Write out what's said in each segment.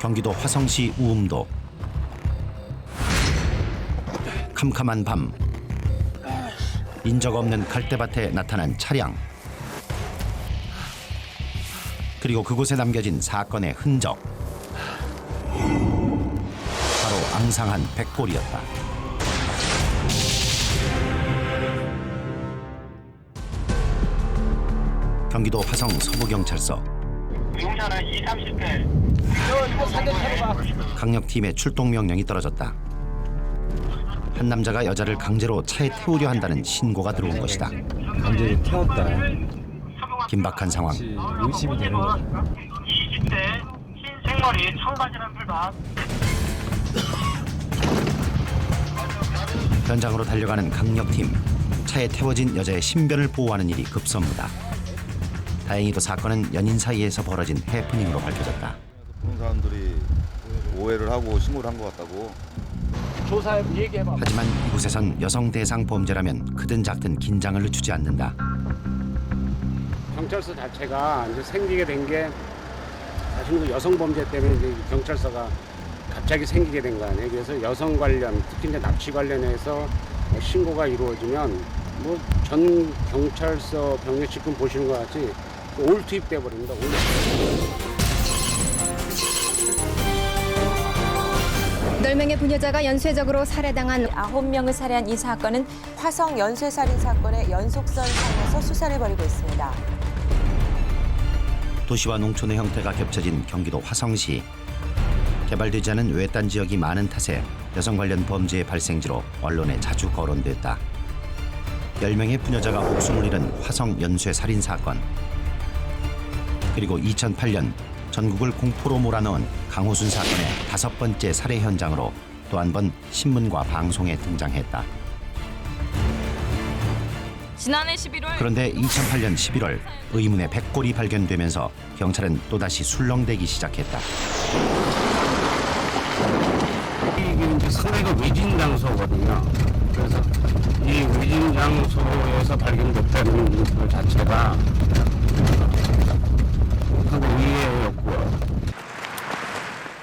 경기도 화성시 우음도. 캄캄한 밤, 인적 없는 갈대밭에 나타난 차량. 그리고 그곳에 남겨진 사건의 흔적. 바로 앙상한 백골이었다. 경기도 화성 서부경찰서. 용산은 230대. 강력팀의 출동 명령이 떨어졌다. 한 남자가 여자를 강제로 차에 태우려 한다는 신고가 들어온 것이다. 강제로 태웠다. 긴박한 상황. 의심이 되는 거죠. 20대 흰 생머리 청바지랑 불박. 현장으로 달려가는 강력팀. 차에 태워진 여자의 신변을 보호하는 일이 급선무다. 다행히도 사건은 연인 사이에서 벌어진 해프닝으로 밝혀졌다. 보는 사람들이 오해를 하고 신고를 한 것 같다고. 조사해 얘기해봐. 하지만 이곳에선 여성 대상 범죄라면 크든 작든 긴장을 늦추지 않는다. 경찰서 자체가 이제 생기게 된 게 사실 그 여성 범죄 때문에 이제 경찰서가 갑자기 생기게 된 거 아니에요. 그래서 여성 관련, 특히 이제 납치 관련해서 신고가 이루어지면 뭐 전 경찰서 병력 지금 보시는 것 같이 올 투입돼 버립니다. 여덟 명의 부녀자가 연쇄적으로 살해당한 9명을 살해한 이 사건은 화성 연쇄살인 사건의 연속선 상에서 수사를 벌이고 있습니다. 도시와 농촌의 형태가 겹쳐진 경기도 화성시. 개발되지 않은 외딴 지역이 많은 탓에 여성 관련 범죄의 발생지로 언론에 자주 거론됐다. 10명의 부녀자가 목숨을 잃은 화성 연쇄살인 사건. 그리고 2008년 전국을 공포로 몰아넣은 강호순 사건의 5번째 살해 현장으로 또 한 번 신문과 방송에 등장했다. 지난해 11월 그런데 2008년 11월 의문의 백골이 발견되면서 경찰은 또다시 술렁대기 시작했다. 이게 이제 상대가 외진 장소거든요. 그래서 이 외진 장소에서 발견됐다는 것 자체가 상당히 의외였고요.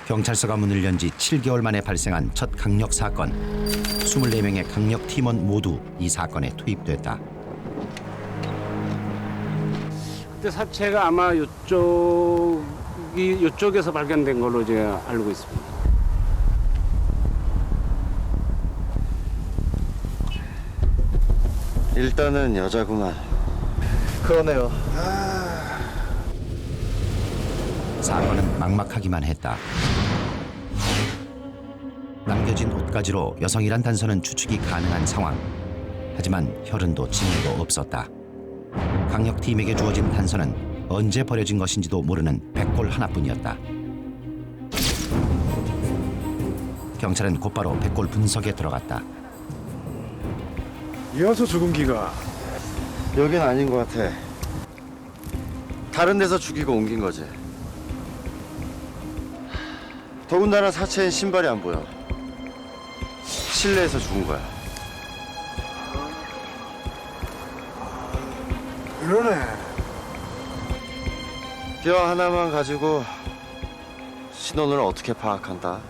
경찰서가 문을 연 지 7개월 만에 발생한 첫 강력 사건. 24명의 강력 팀원 모두 이 사건에 투입됐다. 그때 사체가 아마 이쪽에서 발견된 걸로 제가 알고 있습니다. 일단은 여자구만. 그러네요. 사건은 막막하기만 했다. 남겨진 옷가지로 여성이란 단서는 추측이 가능한 상황. 하지만 혈흔도 징후도 없었다. 강력팀에게 주어진 단서는 언제 버려진 것인지도 모르는 백골 하나뿐이었다. 경찰은 곧바로 백골 분석에 들어갔다. 이어서 죽음기가 여긴 아닌 것 같아. 다른 데서 죽이고 옮긴 거지. 더군다나 사체엔 신발이 안 보여. 실내에서 죽은 거야. 그러네. 뼈 하나만 가지고 신원을 어떻게 파악한다?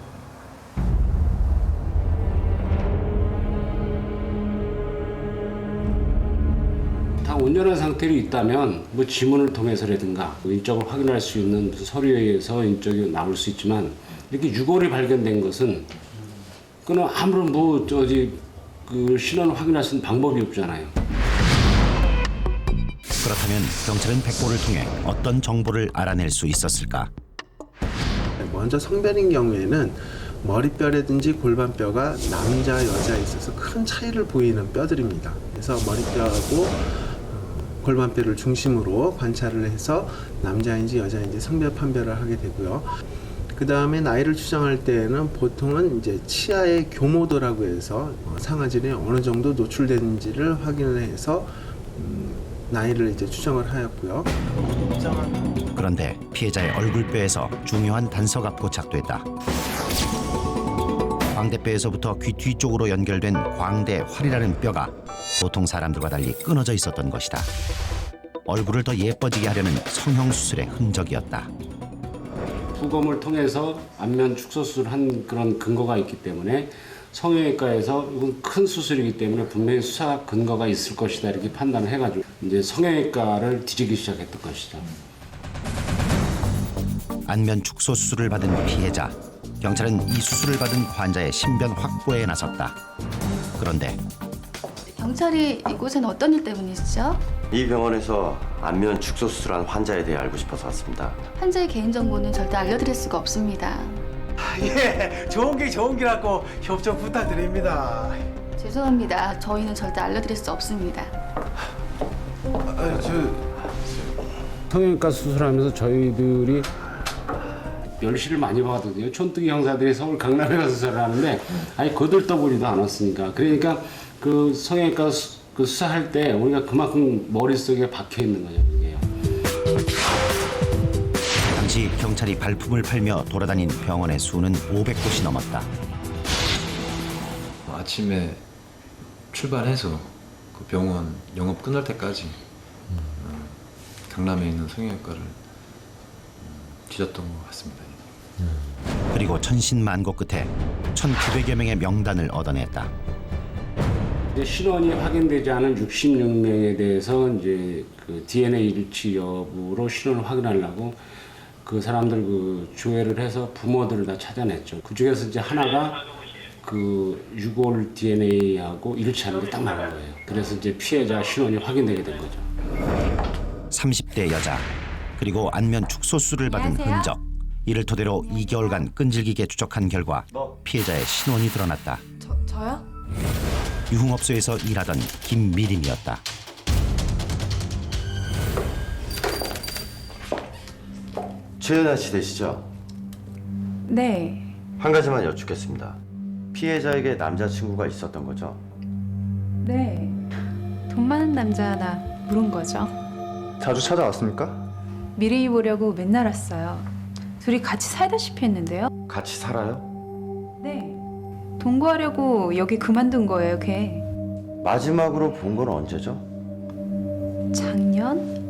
다 온전한 상태로 있다면 뭐 지문을 통해서라든가 인적을 확인할 수 있는 무슨 서류에 의해서 인적이 나올 수 있지만 이렇게 유골이 발견된 것은 그는 아무런 그 신원을 확인할 수 있는 방법이 없잖아요. 그렇다면 경찰은 백골을 통해 어떤 정보를 알아낼 수 있었을까? 먼저 성별인 경우에는 머리뼈라든지 골반뼈가 남자, 여자에 있어서 큰 차이를 보이는 뼈들입니다. 그래서 머리뼈하고 골반뼈를 중심으로 관찰을 해서 남자인지 여자인지 성별 판별을 하게 되고요. 그 다음에 나이를 추정할 때에는 보통은 이제 치아의 교모도라고 해서 상아질에 어느 정도 노출되는지를 확인을 해서 나이를 이제 추정을 하였고요. 그런데 피해자의 얼굴뼈에서 중요한 단서가 포착됐다. 광대뼈에서부터 귀 뒤쪽으로 연결된 광대활이라는 뼈가 보통 사람들과 달리 끊어져 있었던 것이다. 얼굴을 더 예뻐지게 하려는 성형수술의 흔적이었다. 부검을 통해서 안면 축소 수술을 한 그런 근거가 있기 때문에 성형외과에서 이건 큰 수술이기 때문에 분명히 수사 근거가 있을 것이다 이렇게 판단을 해가지고 이제 성형외과를 뒤지기 시작했던 것이죠. 안면 축소 수술을 받은 피해자. 경찰은 이 수술을 받은 환자의 신변 확보에 나섰다. 그런데 경찰이 이곳엔 어떤 일 때문이시죠? 이 병원에서 안면 축소 수술한 환자에 대해 알고 싶어서 왔습니다. 환자의 개인정보는 절대 알려드릴 수가 없습니다. 예, 좋은 기라고 협조 부탁드립니다. 죄송합니다. 저희는 절대 알려드릴 수 없습니다. 성형외과 수술하면서 저희들이 멸시를 많이 받거든요. 촌뜨기 형사들이 서울 강남에 가서 수술을 하는데 아예 거들떠보지도 않았으니까. 그러니까 그 성형외과 그 수사할 때 우리가 그만큼 머릿속에 박혀 있는 거죠. 그게. 당시 경찰이 발품을 팔며 돌아다닌 병원의 수는 500곳이 넘었다. 아침에 출발해서 그 병원 영업 끝날 때까지 강남에 있는 성형외과를 뒤졌던 것 같습니다. 그리고 천신만고 끝에 1,900여 명의 명단을 얻어냈다. 이제 신원이 확인되지 않은 66명에 대해서 이제 그 DNA 일치 여부로 신원을 확인하려고 그 사람들 그 조회를 해서 부모들을 다 찾아냈죠. 그 중에서 이제 하나가 그 유골 DNA하고 일치하는 게 딱 나온 거예요. 그래서 이제 피해자 신원이 확인되게 된 거죠. 30대 여자, 그리고 안면 축소 수술을 받은 흔적. 이를 토대로 2개월간 끈질기게 추적한 결과 피해자의 신원이 드러났다. 저요? 유흥업소에서 일하던 김미림이었다. 최연아 씨 되시죠? 네. 한 가지만 여쭙겠습니다. 피해자에게 남자친구가 있었던 거죠? 네. 돈 많은 남자 하나 물은 거죠. 자주 찾아왔습니까? 미래이 보려고 맨날 왔어요. 둘이 같이 살다시피 했는데요. 같이 살아요? 네. 동거하려고 여기 그만둔 거예요, 걔. 마지막으로 본 건 언제죠? 작년?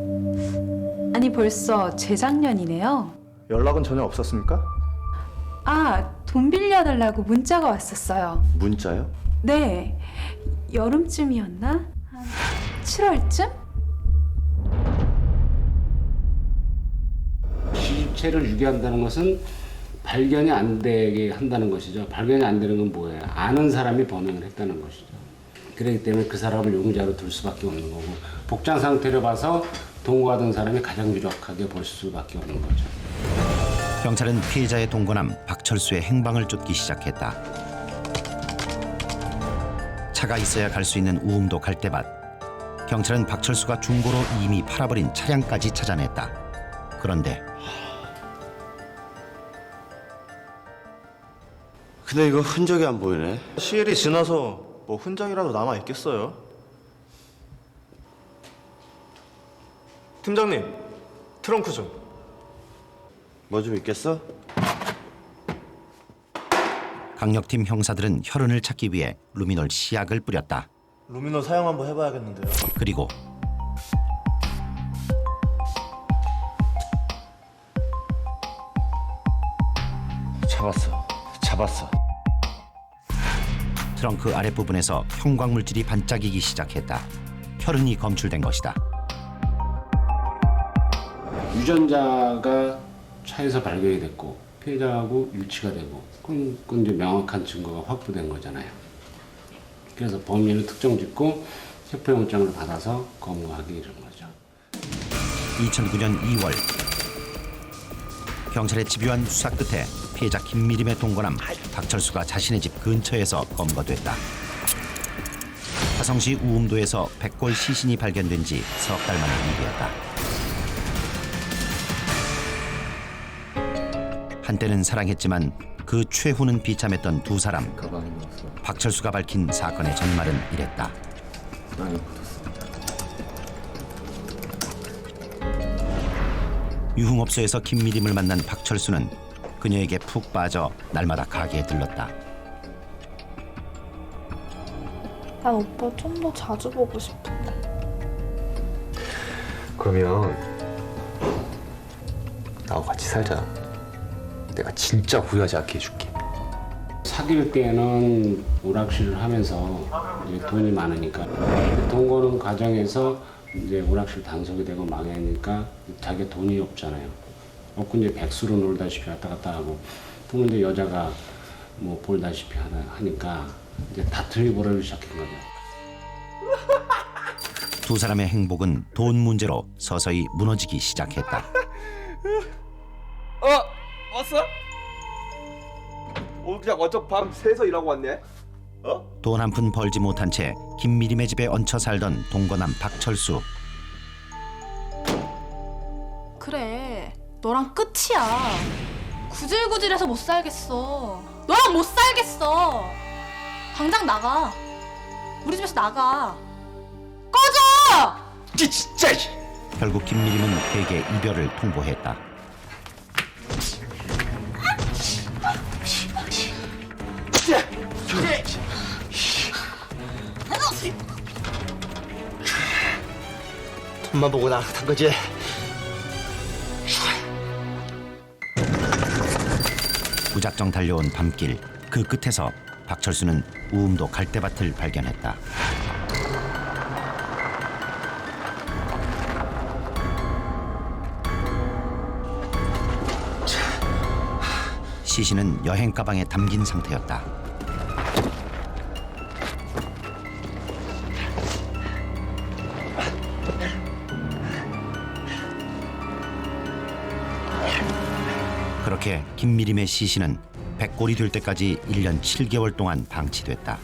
아니 벌써 재작년이네요. 연락은 전혀 없었습니까? 아, 돈 빌려달라고 문자가 왔었어요. 문자요? 네. 여름쯤이었나? 한 7월쯤? 시체를 유기한다는 것은 발견이 안 되게 한다는 것이죠. 발견이 안 되는 건 뭐예요? 아는 사람이 범행을 했다는 것이죠. 그렇기 때문에 그 사람을 용의자로 둘 수밖에 없는 거고 복장 상태를 봐서 동거하던 사람이 가장 유력하게 볼 수밖에 없는 거죠. 경찰은 피해자의 동거남 박철수의 행방을 쫓기 시작했다. 차가 있어야 갈 수 있는 우웅도 갈대밭. 경찰은 박철수가 중고로 이미 팔아버린 차량까지 찾아냈다. 그런데 근데 이거 흔적이 안 보이네. 시일이 지나서 뭐 흔적이라도 남아 있겠어요? 팀장님, 트렁크 좀. 뭐 좀 있겠어? 강력팀 형사들은 혈흔을 찾기 위해 루미놀 시약을 뿌렸다. 루미놀 사용 한번 해봐야겠는데요. 그리고 잡았어. 트렁크 아랫부분에서 형광물질이 반짝이기 시작했다. 혈흔이 검출된 것이다. 유전자가 차에서 발견이 됐고 피해자하고 일치가 되고 그건 이제 명확한 증거가 확보된 거잖아요. 그래서 범인을 특정짓고 체포영장을 받아서 검거하기 이른 거죠. 2009년 2월 경찰의 집요한 수사 끝에 피해자 김미림의 동거남 박철수가 자신의 집 근처에서 검거됐다. 화성시 우음도에서 백골 시신이 발견된 지 석 달 만의 일이었다. 한때는 사랑했지만 그 최후는 비참했던 두 사람. 박철수가 밝힌 사건의 전말은 이랬다. 유흥업소에서 김미림을 만난 박철수는 그녀에게 푹 빠져 날마다 가게에 들렀다. 난 오빠 좀 더 자주 보고 싶은데. 그러면 나하고 같이 살자. 내가 진짜 후회하지 않게 해줄게. 사귈 때는 오락실을 하면서 이제 돈이 많으니까 동거는 과정에서 이제 오락실 단속이 되고 망하니까 자기 돈이 없잖아요. 없고 이제 백수로 놀다시피 왔다 갔다 하고 그러면 이제 여자가 뭐 볼다시피 하니까 이제 다툼이 벌어지기 시작한 거죠. 두 사람의 행복은 돈 문제로 서서히 무너지기 시작했다. 왔어? 오늘 그냥 완전 밤 새서 일하고 왔네? 돈 한 푼 벌지 못한 채 김미림의 집에 얹혀 살던 동거남 박철수. 그래, 너랑 끝이야. 구질구질해서 못 살겠어. 너랑 못 살겠어. 당장 나가. 우리 집에서 나가. 꺼져! 진짜! 결국 김미림은 그에게 이별을 통보했다. 돈만 보고 나간 거지? 무작정 달려온 밤길, 그 끝에서 박철수는 우음도 갈대밭을 발견했다. 시신은 여행 가방에 담긴 상태였다. 그렇게 김미림의 시신은 백골이 될 때까지 1년 7개월 동안 방치됐다.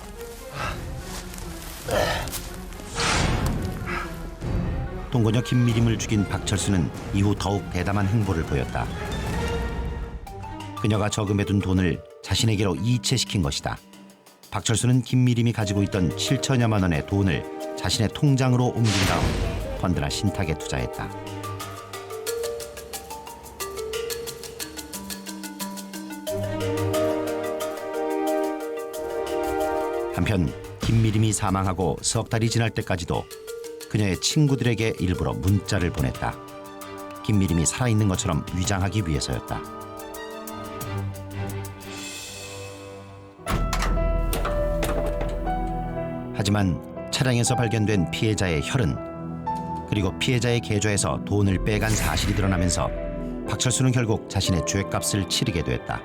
동거녀 김미림을 죽인 박철수는 이후 더욱 대담한 행보를 보였다. 그녀가 저금해둔 돈을 자신에게로 이체시킨 것이다. 박철수는 김미림이 가지고 있던 7천여만 원의 돈을 자신의 통장으로 옮긴 다음 펀드나 신탁에 투자했다. 한편 김미림이 사망하고 석 달이 지날 때까지도 그녀의 친구들에게 일부러 문자를 보냈다. 김미림이 살아있는 것처럼 위장하기 위해서였다. 하지만 차량에서 발견된 피해자의 혈흔 그리고 피해자의 계좌에서 돈을 빼간 사실이 드러나면서 박철수는 결국 자신의 죄값을 치르게 됐다.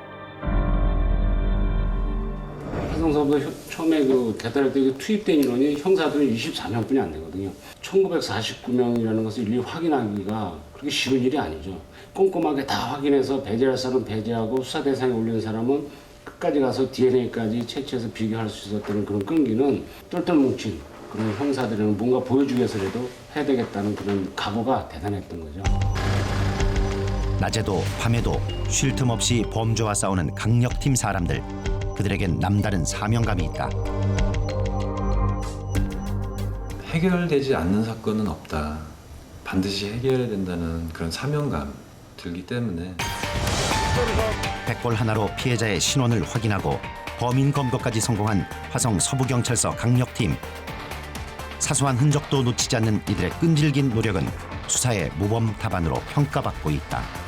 화성사업도 처음에 그 개발할 때 투입된 인원이 형사들은 24명뿐이 안 되거든요. 1949명이라는 것을 일일이 확인하기가 그렇게 쉬운 일이 아니죠. 꼼꼼하게 다 확인해서 배제할 사람은 배제하고 수사 대상에 올리는 사람은 끝까지 가서 DNA까지 채취해서 비교할 수 있었다는 그런 끈기는 똘똘 뭉친 그런 형사들은 뭔가 보여주기 위해서라도 해야 되겠다는 그런 각오가 대단했던 거죠. 낮에도 밤에도 쉴 틈 없이 범죄와 싸우는 강력팀 사람들. 그들에겐 남다른 사명감이 있다. 해결되지 않는 사건은 없다. 반드시 해결해야 된다는 그런 사명감 들기 때문에 백골 하나로 피해자의 신원을 확인하고 범인 검거까지 성공한 화성 서부경찰서 강력팀. 사소한 흔적도 놓치지 않는 이들의 끈질긴 노력은 수사의 모범 답안으로 평가받고 있다.